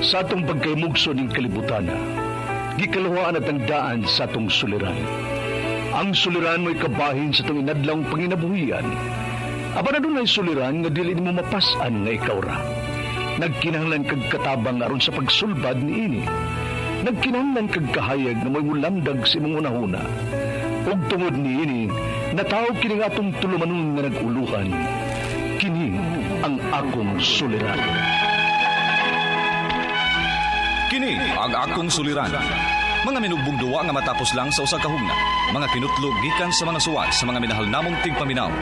Sa atong pagkaymugso ning kalibutan, gikalawaan at ang daan sa atong suliran. Ang suliran mo'y kabahin sa itong inadlang panginabuhian. Aba na doon ay suliran nga dili mo mapasan nga ikaw ra. Nagkinahanglan kag katabang aron sa pagsulbad ni ini. Nagkinahanglan kag kahayag na mo'y mulamdag sa imong unahuna. Ug tungod ni ini, natawag kini nga atong tulumanon nga naguluhan. Kini ang akong suliran. Kini ang akong suliran. Mga minugbong duwa nga matapos lang sa usa ka hugna. Mga kinutlog gikan sa mga suwat sa mga minahal namong tigpaminaw.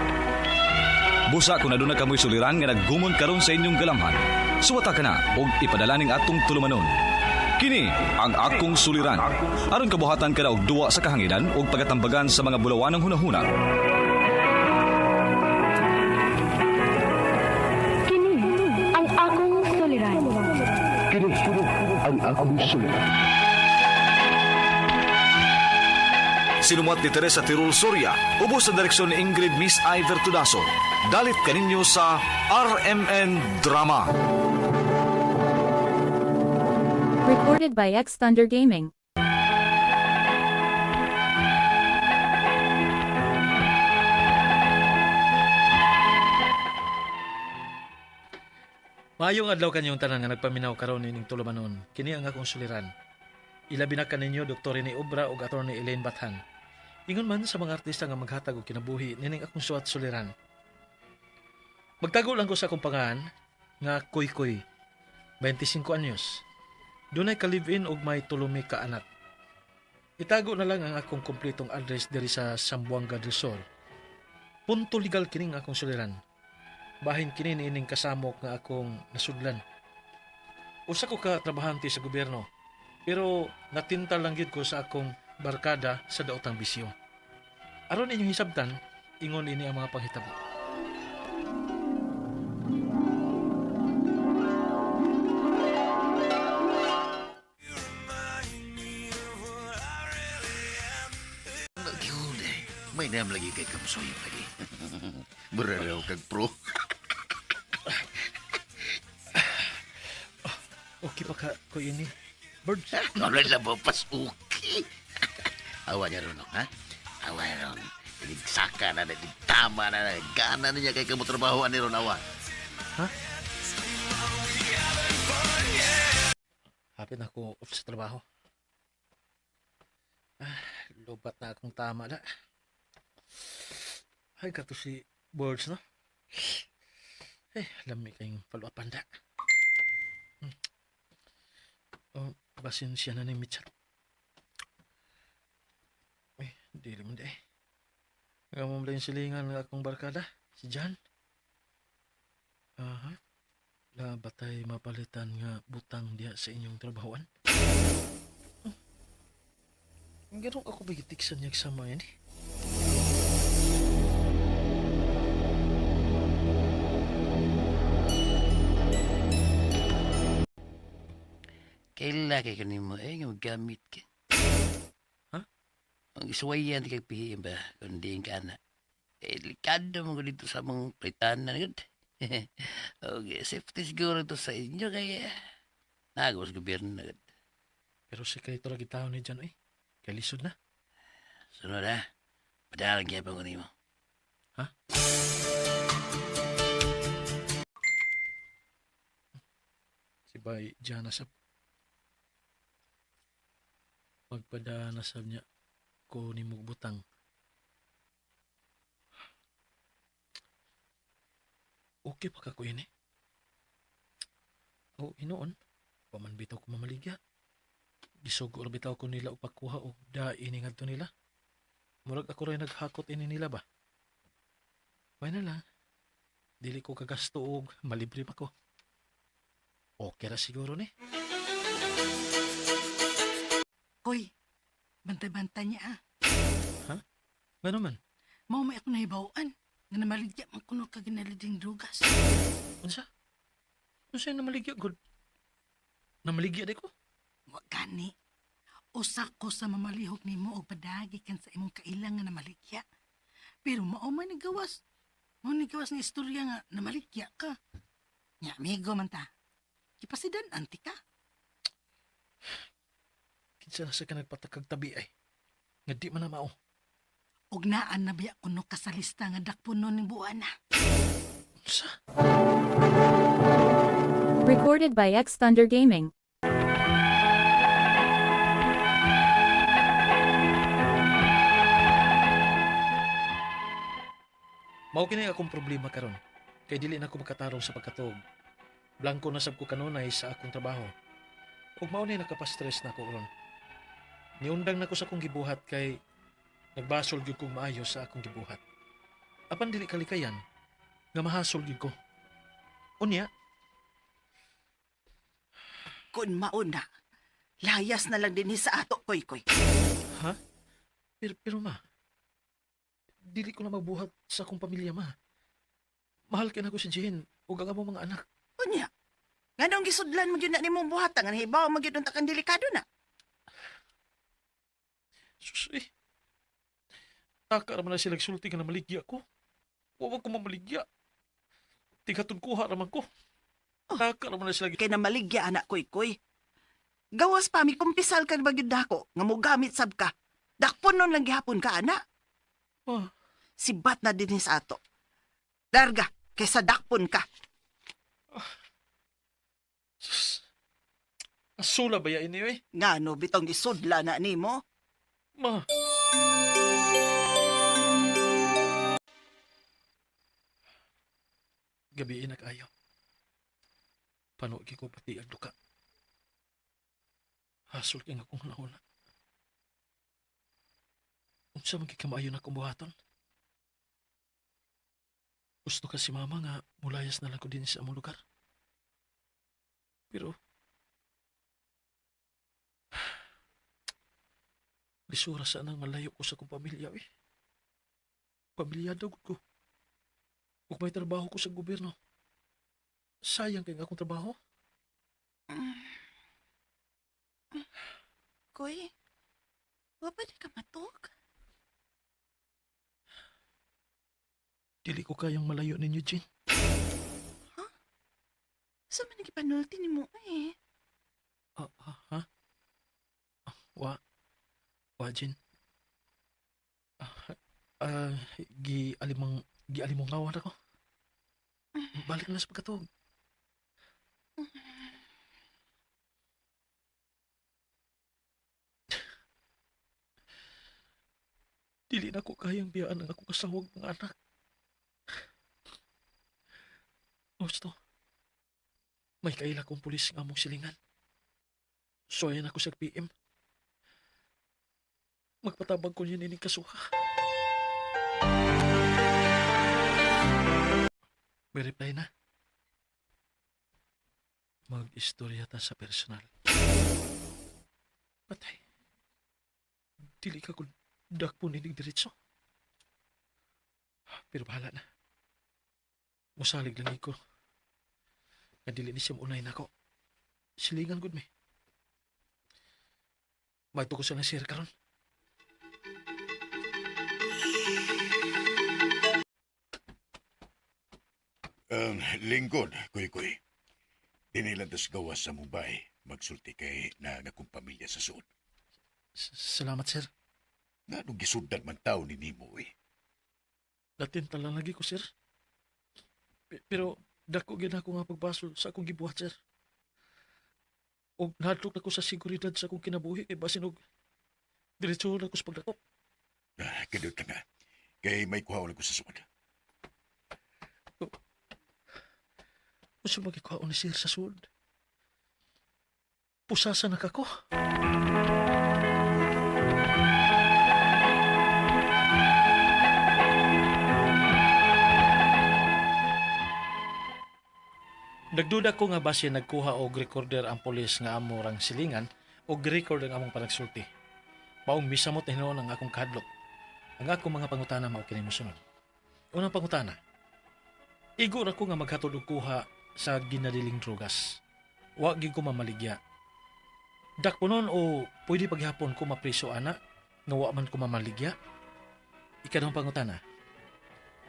Busa kung aduna kamoy suliran nga naggumon karon sa inyong galamhan. Suwata ka na og ipadala ning atong tulumanon. Kini ang akong suliran. Aron kabuhatan ka na og duwa sa kahanginan og pagatambagan sa mga bulawanong hunahuna. Kini ang akong suliran. Kini ang akong suliran. Sinumat ni Teresa Tirul Soria, ubos sa direksyon ni Ingrid Miss Iver Tudaso. Dalit kaninyo sa RMN Drama. Recorded by X Thunder Gaming. Maayong adlaw kanyong tanan nga nagpaminaw karon ining tulumanon. Kini ang akong suliran. Ilabi na kaninyo Dr. ni Obra ug Attorney Elaine Bathan. Ingon man sa mga artista nga maghatag og kinabuhi nining akong suwat suliran. Magtago lang ko sa akong pangalan nga Koy Koy, 25 anyos. Dunay ka live-in ug may tulumi ka anak. Itago na lang ang akong kompletong address diri sa Zamboanga del Sur. Punto legal kining akong suliran. Bahin kini niining kasamok nga akong nasudlan. Usa ko ka trabahante sa gobyerno, pero natinta lang gyud ko sa akong barkada sa daotang bisyo. Aron inyong hisabtan, ingon ini ang mga panghitabo. May nam lagi kay Kamsoy lagi. Beraraw kag pro. Okay pa ka ko ini. Bird. Wala na ba pas okay. Awa niya ron, ha? Awa niya ron. Saka na, tama na, gana na niya kay kamutrabahoan ni ron, awa. Ha? Hapit na ako off sa trabaho. Lubat na akong tama na. Ay, kato si Birds, no? Lami kayong paluapan da. Oh, basin siya na ni Mitchell. Di rin mo di. Ngamam lang yung silingan ng akong barkada, si John. Batay mapalitan nga butang diya sa inyong trabahoan. Ganun ako bigitiksan niya sama yan eh. Kaila kay kanimo nga magamit ka. Ha? Ang isuwayan kay pihim ba kundi ka na. Likado mo ko dito sa mga pritanan gud. Okay, safety siguro to sa inyo kaya nagos gobyerno na gud. Pero si kayo lagi tao ni John eh. Kaya lisod na. Sunod ha. Padalang kaya pa ko nimo. Ha? Si Bay Jana sa pagpadana sab niya ko ni mugbutang. Okay pa ka ko yun eh. O inoon, paman bitaw ko mamaligya. Gisugol bitaw ko nila upakuha o daini ngadto nila. Murag ako rin naghakot ini nila ba? May na lang. Dili ko kagasto og malibre pa ko. Okay ra siguro ni. Koy, bantay-bantay niya Ha? Ano man? Mao may ako nahibawaan nga namaligya man kuno ka ginalading drugas. Unsa? Unsa yung namaligya good? Namaligya di ko? Wa gani. Usa ko sa mamalihok nimo og padagi kan sa imong kailang nga namaligya. Pero mao man ni gawas. Mao ni gawas nga istorya nga namaligya ka. Nya amigo man ta. Kipasidan anti ka. Kinsa na sa ka nagpatakag tabi ay. Nga di man na mao. Og naan na biya kuno ka sa lista nga dakpunon ni buwana. Sa? Recorded by X Thunder Gaming. Mao kini akong problema karon. Kay dili na ako makatarong sa pagkatog. Blanco na sab ko kanunay sa akong trabaho. Ug mao ni nakapastress na ako ron. Niundang na ko sa akong gibuhat kay nagbasol gyud kog maayo sa akong gibuhat. Apan dili kalikayan nga mahasol gyud ko. Unya, Kung mauna, layas na lang din sa ato, koy-koy. ha? Pero ma, dili ko na mabuhat sa akong pamilya ma. Mahal kay na ko si Jane ug ang among mga anak. Unya, nga nung gisudlan mo yun na ni mong buhatan, nga hibaw mo yun kang delikado na. Sus, eh. Taka raman na sila sulti nga na maligya ko. Huwag ko mamaligya. Tigatun kuha raman ko. Taka raman na sila. Kay na maligya, anak, koy-koy. Gawas pa, mi kumpisal ka bagyod dako, nga mo gamit sab ka. Dakpon nun lang gihapon ka, anak. Ma, Sibat na din sa ato. Larga, kaysa dakpon ka. sus. Asula ba ya ini eh? Nga no, bitong isudla na ni mo. Ma. Gabi na kayo. Panuki ko pati ang duka. Hasol kang akong nauna. Unsa magkikamayo na kumuhaton? Gusto ka si mama nga mulayas na lang ko din sa among lugar. Pero lisura sa nang malayo ko sa kong pamilya eh. Pamilyado ko. Kung may trabaho ko sa gobyerno, sayang kay akong trabaho. Koy, wapa di ka matok? Dili ko kayang malayo ninyo, Jin. Sa man nagipanulti ni mo eh. Ha? Wa, Jin. Gialimong ngawan ako. Balik na sa pagkatog. Dili na ko kayang biyaan ang akong kasawag mga anak. Gusto. May kaila kong pulis nga mong silingan. Soyan ako sa PM. Magpatabang ko yun ining kasuha. May reply na. Mag-istorya ta sa personal. Patay. Dili ka kung dakpo ninig diretso. Pero bahala na. Musalig lang ko. Nga dili ni siya unay na ako. Silingan gud me. May ko sa nasir karon. Lingkod, kuy-kuy. Dinilantas gawas sa Mumbai. Magsulti kay na akong pamilya sa suod. Salamat, sir. Nga nung gisundan man tao ni Nimo eh. Latinta lang lagi ko, sir. Pero dako gyud ako nga pagbasol sa akong gibuhat, sir. Og nahadlok na ko sa seguridad sa akong kinabuhi kay basin og diretso na ko sa pagdakop. Kadot ka na. Kay may kuhaon ako sa suod. Gusto magikuha ni sir sa sud. Pusasa na kako. Nagduda ko nga base nagkuha og recorder ang pulis nga amo rang silingan og record ang among panagsulti. Maong misamot na hinuon ang akong kadlok. Ang akong mga pangutana mao kini mosunod. Unang pangutana. Igo ra ko nga maghatod og kuha sa ginadiling drogas. Wa gyud ko mamaligya. Dakponon o pwede paghapon ko mapriso ana nga wa man ko mamaligya. Ikadong pangutana.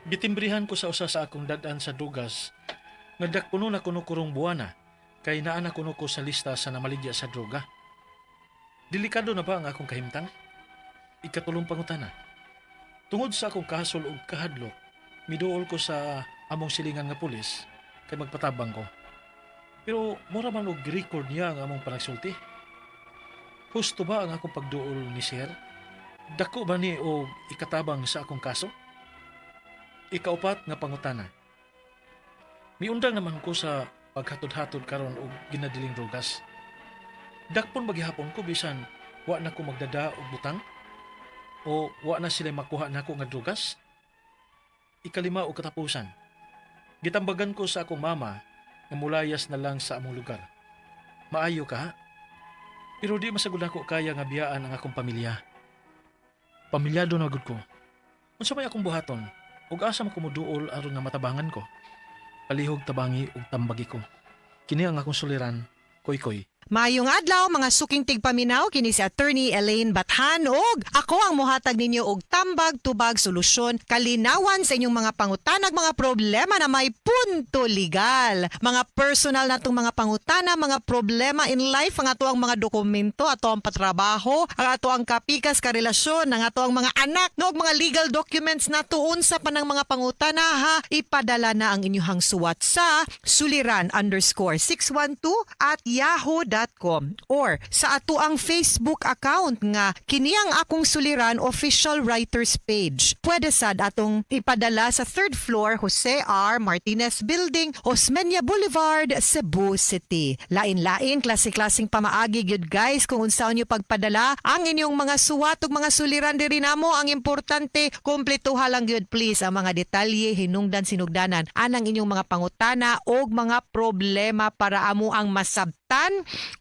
Gitimbrihan ko sa usa sa akong dadan sa drogas nga dakponon ako no kurong buwana kay naa na kuno ko sa lista sa namaligya sa droga. Delikado na ba ang akong kahimtang? Ikatulong pangutana. Tungod sa akong kahasol o kahadlok, miduol ko sa among silingan nga pulis kay magpatabang ko. Pero mura man og record niya ang among panagsulti. Husto ba ang akong pagduol ni Sir? Dako ba ni o ikatabang sa akong kaso? Ikaupat nga pangutana. Miundang naman ko sa paghatod-hatod karon og ginadiling drogas. Dakpon bagihapon ko bisan wa na ko magdada og butang o wa na sila makuha nako nga drogas. Ikalima o katapusan. Gitambagan ko sa akong mama nga mulayas na lang sa among lugar. Maayo ka ha? Pero di masagod ako kaya nga biyaan ang akong pamilya. Pamilyado na gud ko. Unsa may akong buhaton ug asa man ko moduol aron nga matabangan ko. Palihog tabangi ug tambagi ko. Kini ang akong suliran, Koy-Koy. Mayong adlaw mga suking tigpaminaw kini si Attorney Elaine Bathan og ako ang mohatag ninyo og tambag tubag solusyon kalinawan sa inyong mga pangutanag mga problema na may punto legal. Mga personal natong mga pangutana, mga problema in life, ang ato ang mga dokumento, ato ang patrabaho, ang ato ang kapikas karelasyon, ang ato ang mga anak, no, mga legal documents nato unsa pa ng mga pangutana ha, ipadala na ang inyong suwat sa suliran_612@yahoo.com or sa ato ang Facebook account nga kini ang akong suliran official writers page. Pwede sad atong ipadala sa 3rd floor Jose R. Martinez Building, Osmeña Boulevard, Cebu City. Lain-lain klase-klaseng pamaagi gyud guys kung unsaon niyo pagpadala ang inyong mga suwat ug mga suliran diri namo. Ang importante kumpletuha lang gyud please ang mga detalye hinungdan sinugdanan anang inyong mga pangutana og mga problema para amo ang masabtan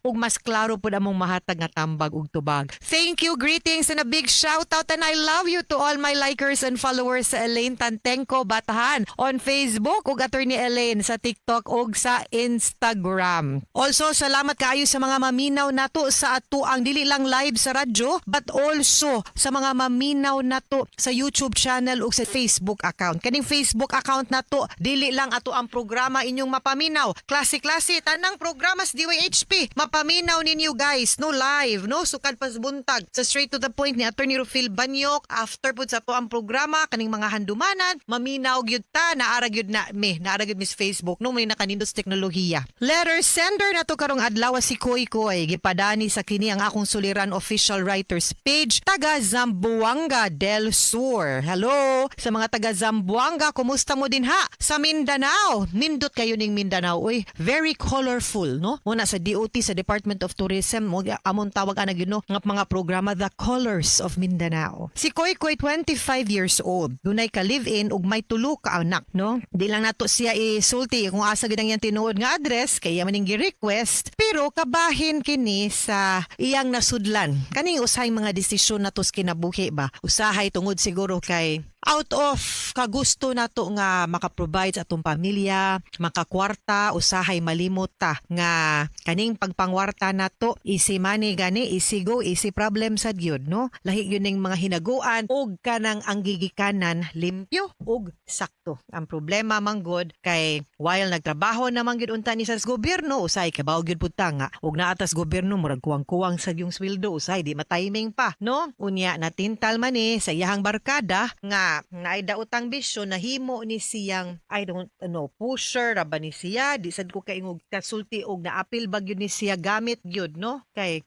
ug mas klaro pud among mahatag nga tambag ug tubag. Thank you, greetings and a big shout out and I love you to all my likers and followers sa Elaine Tantenko Batahan on Facebook ug Attorney Elaine sa TikTok ug sa Instagram. Also, salamat kaayo sa mga maminaw nato sa ato ang dili lang live sa radyo but also sa mga maminaw nato sa YouTube channel ug sa Facebook account. Kaning Facebook account nato dili lang ato ang programa inyong mapaminaw. Klase-klase tanang programa sa DYHP mapaminaw ninyo guys, no, live, no, sukad pas buntag sa straight to the point ni Attorney Rufil Banyok after pud sa to ang programa kaning mga handumanan maminaw gyud ta naara gyud na Miss Facebook no may nakanindos teknolohiya. Letter sender na to karong adlaw si Koy-Koy gipadani sa kini ang akong suliran official writers page taga Zamboanga del Sur. Hello sa mga taga Zamboanga, kumusta mo din ha sa Mindanao? Nindot kayo ning Mindanao, oy, very colorful, no? Muna sa DOT sa Department of Tourism mo amon tawag ana gyud no nga mga programa The Colors of Mindanao. Si Koy-Koy 25 years old. Dunay ka live-in ug may tulo ka anak, no? Di lang nato siya isulti kung asa gid ang iyang tinuod nga address kaya maning gi-request pero kabahin kini sa iyang nasudlan. Kaning usahay mga desisyon nato sa kinabuhi ba? Usahay tungod siguro kay out of kagusto nato nga makaprovide sa atong pamilya, makakwarta, usahay malimot ta nga kaning pagpangwarta nato easy money gani, easy go, easy problem sad gyud, no? Lahi gyud ning mga hinaguan ug kanang ang gigikanan limpyo ug sakto. Ang problema manggod kay while nagtrabaho naman gyud unta ni sa gobyerno, usahay kabaw gyud pud ta nga ug naatas gobyerno murag kuwang-kuwang sa yung sweldo, usahay di matiming pa, no? Unya natintal man sa iyahang barkada nga naay daotang bisyo nahimo ni siyang I don't know pusher ra ba ni siya di sad ko kaingog kasulti og naapil ba gyud ni siya gamit gyud, no, kay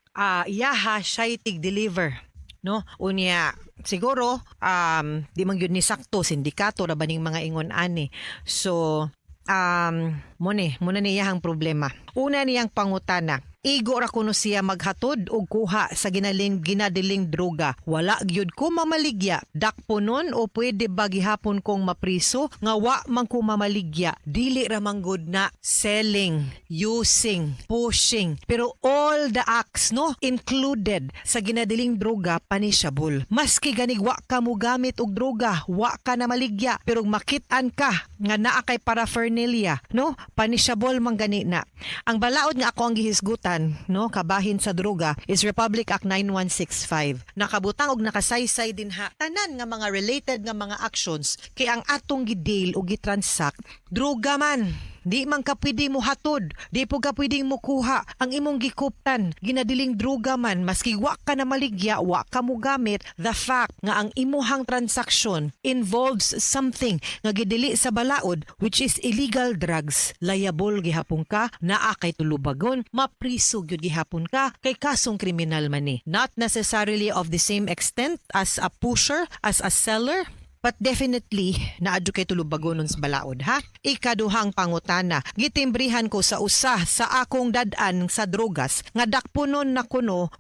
iyaha siya tig-deliver, no, unya siguro di man gyud ni sakto sindikato ra ba ning mga ingon ani. So muna niyang problema. Una niyang pangutana, igo ra kuno siya maghatod og kuha sa ginadiling droga. Wala gyud ko mamaligya. Dakponon o pwede ba gihapon kong mapriso nga wa man ko mamaligya. Dili ra manggod na selling, using, pushing. Pero all the acts, no, included sa ginadiling droga punishable. Maski ganig wa ka mo gamit og droga, wa ka na maligya, pero makit-an ka nga naa kay paraphernalia, no, punishable man gani na. Ang balaod nga ako ang gihisgutan, no, kabahin sa droga is Republic Act 9165. Nakabutang og nakasaysay din ha tanan nga mga related nga mga actions kay ang atong gideal o gitransact droga man, Di man ka pwede mo hatod, di po ka pwedeng mukuha ang imong gikuptan, ginadiling droga man, maski wa ka na maligya, wa ka mo gamit, the fact nga ang imuhang transaction involves something nga gidili sa balaod which is illegal drugs, liable gihapon ka, naa kay tulubagon, mapriso gyud gihapon ka kay kasong kriminal man ni. Not necessarily of the same extent as a pusher, as a seller, but definitely naadyo kay tulubagonon sa balaod ha. Ikaduhang pangutana, gitimbrihan ko sa usa sa akong dad-an sa drogas nga dakpunon na kuno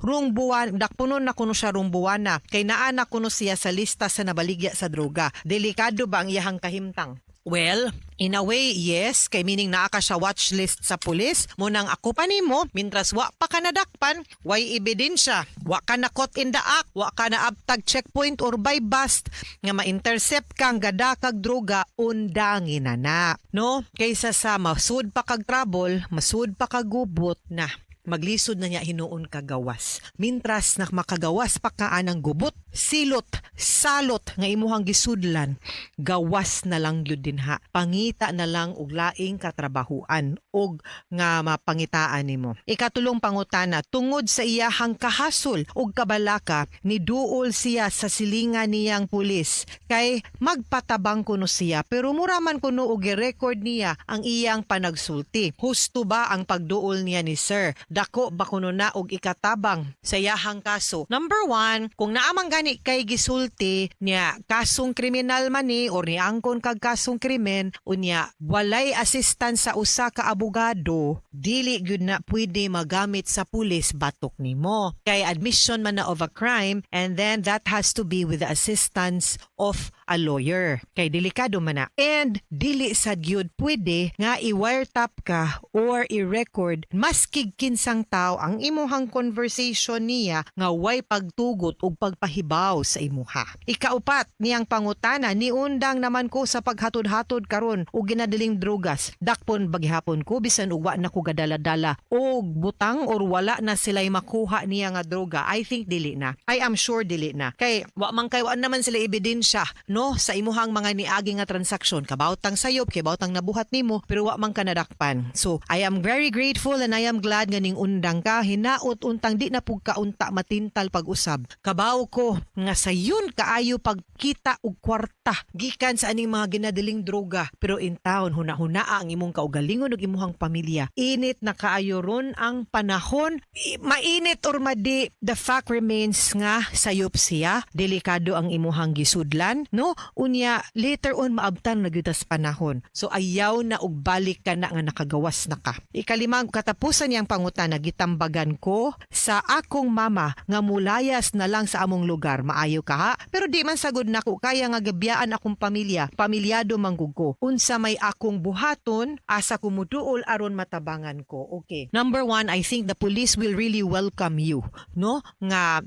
siya rong buwana kay naa na kuno siya sa lista sa nabaligya sa droga. Delikado ba ang iyahang kahimtang? Well, in a way, yes. Kay meaning naa ka sa watch list sa pulis. Munang ako pa nimo, mintras wa pa ka nadakpan, way ebidensya. Wa ka na caught in the act, wa ka na abtag checkpoint or by bust nga ma-intercept kang gada kag droga, undangin na. No? Kaysa sa masud pa kag trouble, masud pa kag gubot na. Maglisod na niya hinuon kagawas. Mintras na makagawas pa kaan ang gubot, silot, salot nga imuhang gisudlan, gawas na lang yun din ha. Pangita na lang og laing katrabahuan og nga mapangitaan nimo. Ikatulong pangutana, tungod sa iyahang kahasol og kabalaka, ni duol siya sa silingan niyang pulis. Kay magpatabang kuno siya, pero muraman kuno og record niya ang iyang panagsulti. Husto ba ang pagduol niya ni sir? Dako ba kuno na og ikatabang sa iyahang kaso? Number 1, kung naamang gani kay gisulti niya kasong kriminal man ni or ni angkon kag kasong krimen unya walay assistance sa usa ka abogado, dili gyud na pwede magamit sa pulis batok nimo. Kay admission man na of a crime and then that has to be with the assistance of a lawyer. Kay delikado man na. And dili sad gyud pwede nga i-wiretap ka or i-record maski kinsang tao ang imuhang conversation niya nga way pagtugot ug pagpahibaw sa imuha. Ikaupat niyang pangutana, niundang naman ko sa paghatod-hatod karon og ginadiling drogas. Dakpon baghapon ko bisan ug wa na ko gadala-dala og butang or wala na sila'y makuha niya nga droga. I think dili na. I am sure dili na. Kay wa naman sila ebidensya no sa imuhang mga niagi nga transaksyon. Kabawtang sayop, kabawtang nabuhat nimo pero wa man ka nadakpan. So I am very grateful and I am glad nga ning undang ka, hinaot untang di na pug kaunta matintal pag-usab. Kabaw ko nga sayon kaayo pagkita og kwarta gikan sa aning mga ginadiling droga, pero in town hunahunaa ang imong kaugalingon ug imuhang pamilya. Init na kaayo ron ang panahon, mainit or madi, the fact remains nga sayop siya, delikado ang imuhang gisudlan, no? Unya later on maabtan na gyud tas panahon. So ayaw na og balik ka na nga nakagawas na ka. Ikalimang katapusan niyang pangutana, gitambagan ko sa akong mama nga mulayas na lang sa among lugar. Maayo ka ha? Pero di man sagod nako kaya nga gabiyaan akong pamilya. Pamilyado manggug ko. Unsa may akong buhaton, asa ko muduol aron matabangan ko. Okay. Number 1, I think the police will really welcome you, no? Nga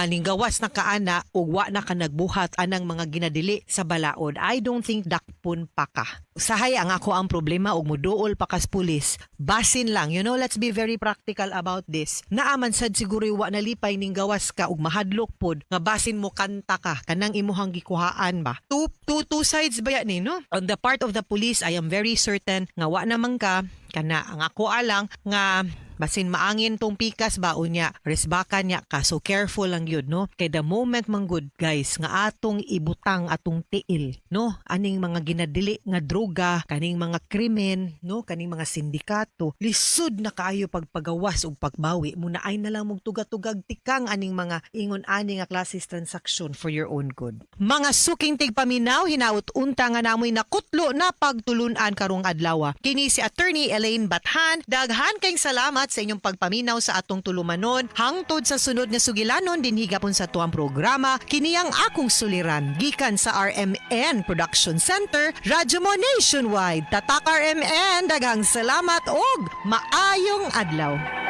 ninggawas na kaana ug wa na ka nagbuhat anang mga ginadili sa balaod. I don't think dakpon pa ka. Sahay ang ako ang problema og muduol pa kas pulis. Basin lang, you know, let's be very practical about this. Naaman sad siguro wa nalipay ning gawas ka ug mahadlok pod nga basin mo kanta ka kanang imuhang gikuhaan ba. Two sides ba yan, no? On the part of the police, I am very certain nga wa naman ka kana ang ako alang nga basin maangin tong pikas ba unya resbakan niya ka, so careful lang yun, no? Kay the moment manggod guys nga atong ibutang atong tiil, no, aning mga ginadili nga droga, kaning mga krimen, no, kaning mga sindikato, lisod na kaayo pagpagawas ug pagbawi muna ay na lang mugtuga-tugag tikang aning mga ingon-ani nga klases transaction for your own good. Mga suking tigpaminaw, hinaut unta nga namoy nakutlo na pagtulunan karong adlaw. Kini si Attorney Elaine Bathan. Daghan kayong salamat sa inyong pagpaminaw sa atong tulumanon. Hangtod sa sunod nga sugilanon din higapon sa tuang programa, kiniyang akong suliran gikan sa RMN Production Center, Radyo Mo Nationwide. Tatak RMN, daghang salamat og maayong adlaw.